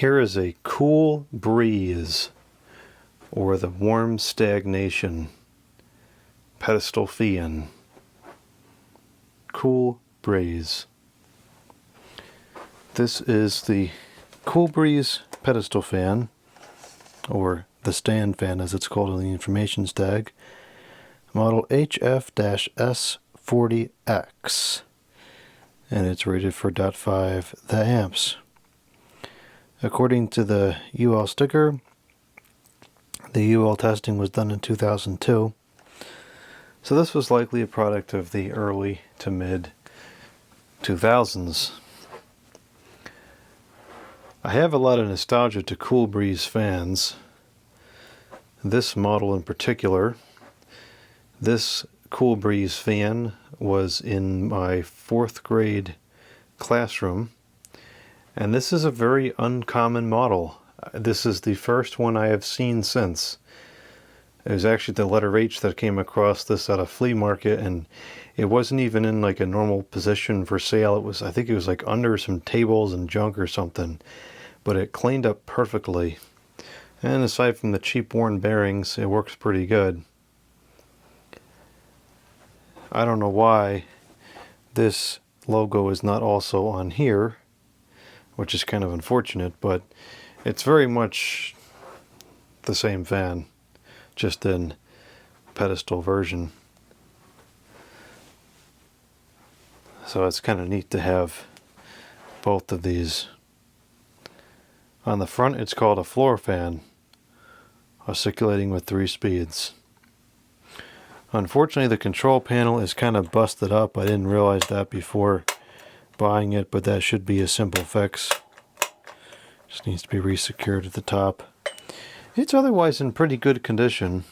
Here is a cool breeze, or the warm stagnation pedestal fan. Cool breeze. This is the Cool Breeze pedestal fan, or the stand fan as it's called on the information tag, model HF-S40X, and it's rated for 0.5 the amps. According to the UL sticker, the UL testing was done in 2002, so this was likely a product of the early to mid 2000s. I have a lot of nostalgia to Cool Breeze fans. This model in particular, this Cool Breeze fan was in my 4th grade classroom, and this is a very uncommon model. This is the first one I have seen since. It was actually the letter H that came across this at a flea market, and it wasn't even in like a normal position for sale. It was, I think it was like under some tables and junk or something, but it cleaned up perfectly. And aside from the cheap worn bearings, it works pretty good. I don't know why this logo is not also on here, which is kind of unfortunate, but it's very much the same fan, just in pedestal version. So it's kind of neat to have both of these. On the front it's called a floor fan, oscillating with 3 speeds. Unfortunately the control panel is kind of busted up. I didn't realize that before buying it, but that should be a simple fix. Just needs to be resecured at the top. It's otherwise in pretty good condition.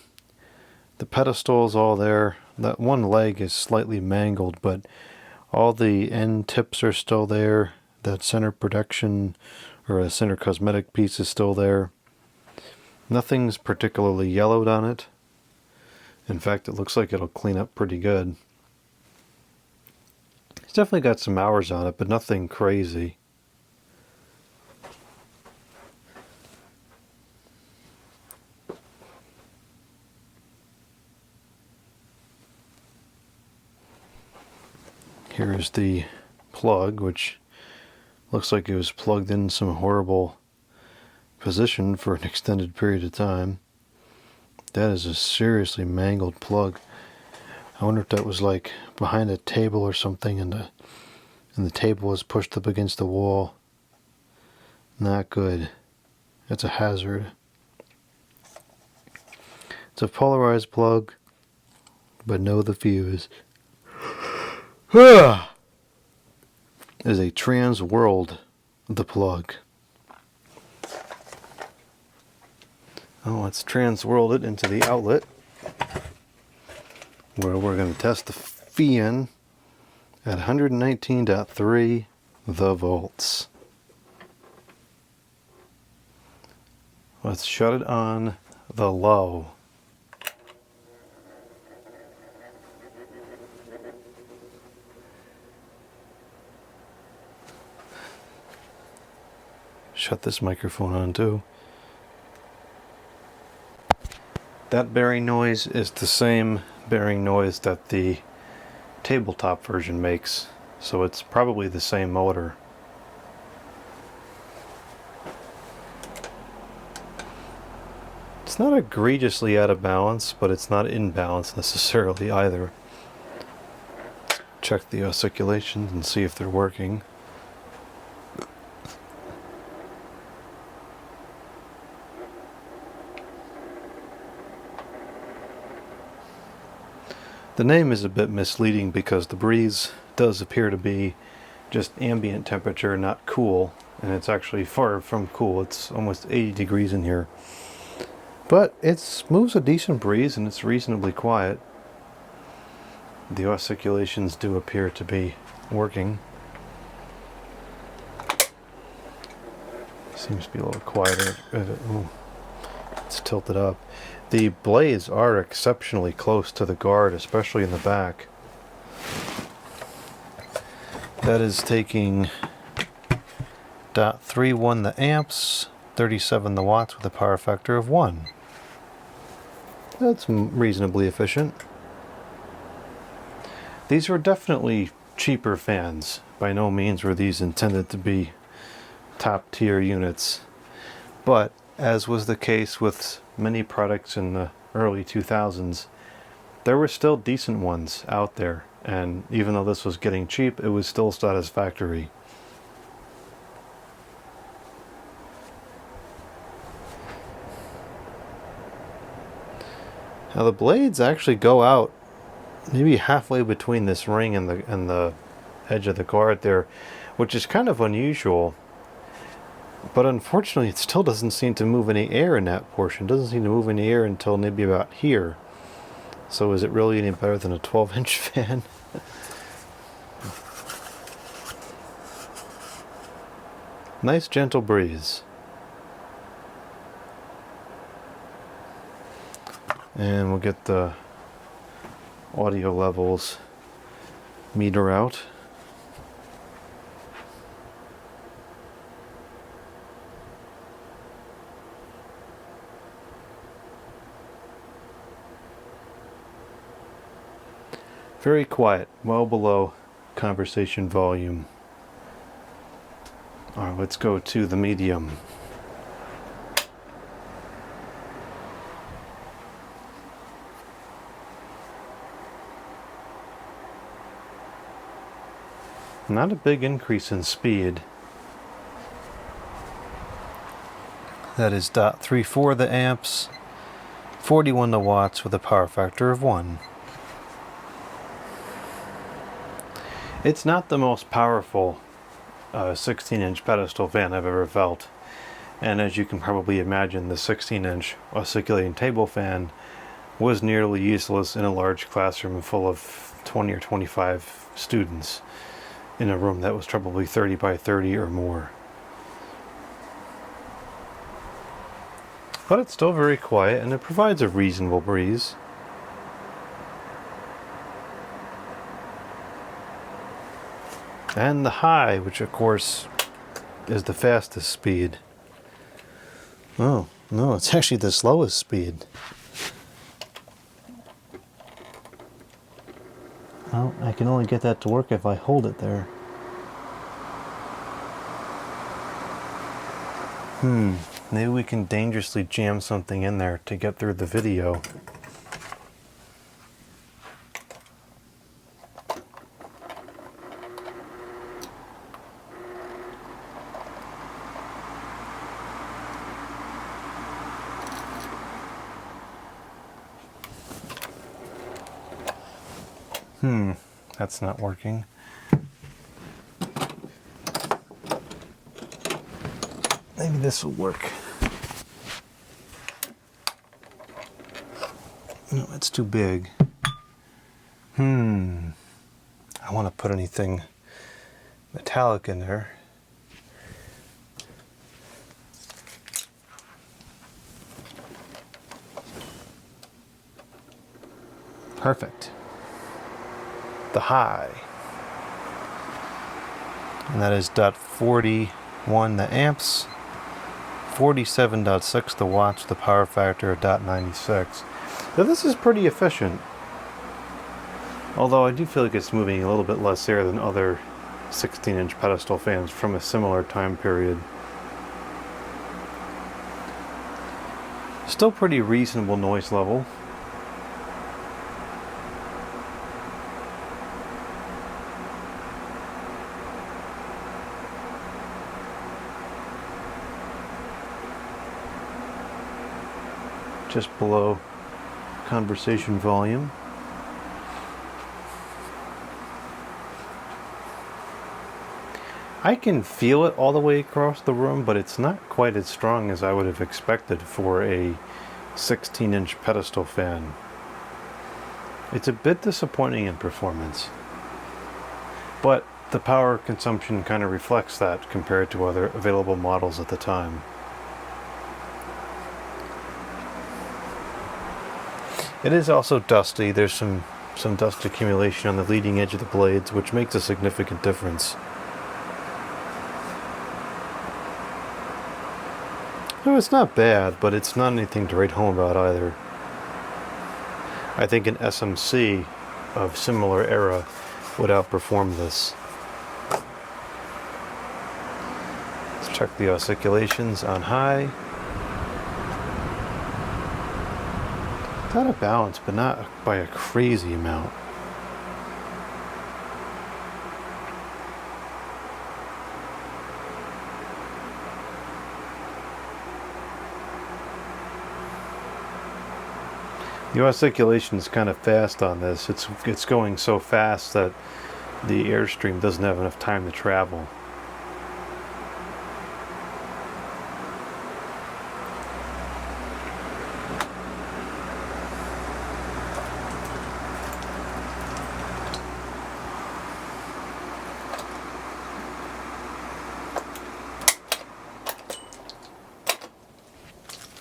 The pedestal is all there. That one leg is slightly mangled, but all the end tips are still there. That center protection, or a center cosmetic piece, is still there. Nothing's particularly yellowed on it. In fact, it looks like it'll clean up pretty good. It's definitely got some hours on it, but nothing crazy. Here's the plug, which looks like it was plugged in some horrible position for an extended period of time. That is a seriously mangled plug. I wonder if that was like behind a table or something, and the table was pushed up against the wall. Not good. That's a hazard. It's a polarized plug, but no the fuse. Is a trans world the plug. Oh, let's transworld it into the outlet, where we're going to test the fan at 119.3 the volts. Let's shut it on the low. Shut this microphone on too. That bearing noise is the same bearing noise that the tabletop version makes, so it's probably the same motor. It's not egregiously out of balance, but it's not in balance necessarily either. Check the oscillations and see if they're working. The name is a bit misleading because the breeze does appear to be just ambient temperature, not cool, and it's actually far from cool. It's almost 80 degrees in here. But it moves a decent breeze and it's reasonably quiet. The oscillations do appear to be working. Seems to be a little quieter. Ooh, it's tilted up. The blades are exceptionally close to the guard, especially in the back. That is taking .31 the amps, 37 the watts with a power factor of 1. That's reasonably efficient. These were definitely cheaper fans. By no means were these intended to be top tier units. But as was the case with many products in the early 2000s, there were still decent ones out there. And even though this was getting cheap, it was still satisfactory. Now the blades actually go out maybe halfway between this ring and the edge of the guard there, which is kind of unusual. But unfortunately, it still doesn't seem to move any air in that portion. It doesn't seem to move any air until maybe about here. So is it really any better than a 12-inch fan? Nice gentle breeze. And we'll get the audio levels meter out. Very quiet, well below conversation volume. Alright, let's go to the medium. Not a big increase in speed. That is .34 the amps, 41 the watts with a power factor of 1. It's not the most powerful 16-inch pedestal fan I've ever felt. And as you can probably imagine, the 16-inch oscillating table fan was nearly useless in a large classroom full of 20 or 25 students in a room that was probably 30 by 30 or more. But it's still very quiet and it provides a reasonable breeze. And the high, which of course is the fastest speed. Oh, no, it's actually the slowest speed. Well, I can only get that to work if I hold it there. Maybe we can dangerously jam something in there to get through the video. That's not working. Maybe this will work. No, it's too big. I want to put anything metallic in there. Perfect. The high, and that is .41 the amps, 47.6 the watts, the power factor of .96. So this is pretty efficient, although I do feel like it's moving a little bit less air than other 16-inch pedestal fans from a similar time period. Still pretty reasonable noise level. Just below conversation volume. I can feel it all the way across the room, but it's not quite as strong as I would have expected for a 16-inch pedestal fan. It's a bit disappointing in performance, but the power consumption kind of reflects that compared to other available models at the time. It is also dusty. There's some dust accumulation on the leading edge of the blades, which makes a significant difference. No, it's not bad, but it's not anything to write home about either. I think an SMC of similar era would outperform this. Let's check the oscillation on high. Out of balance, but not by a crazy amount. The oscillation is kind of fast on this. It's going so fast that the airstream doesn't have enough time to travel.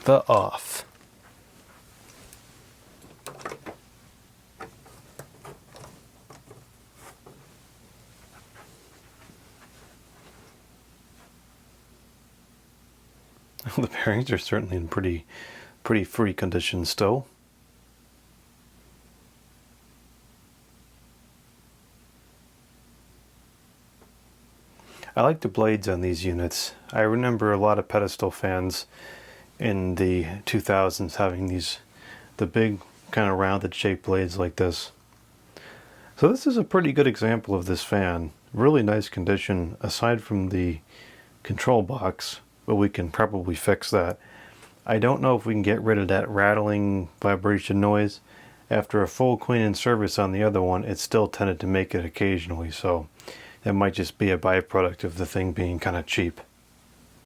The off. The bearings are certainly in pretty free condition still. I like the blades on these units. I remember a lot of pedestal fans in the 2000s having the big kind of rounded shaped blades like this. So this is a pretty good example of this fan. Really nice condition aside from the control box, but we can probably fix that. I don't know if we can get rid of that rattling vibration noise. After a full clean and service on the other one, it still tended to make it occasionally, so that might just be a byproduct of the thing being kind of cheap.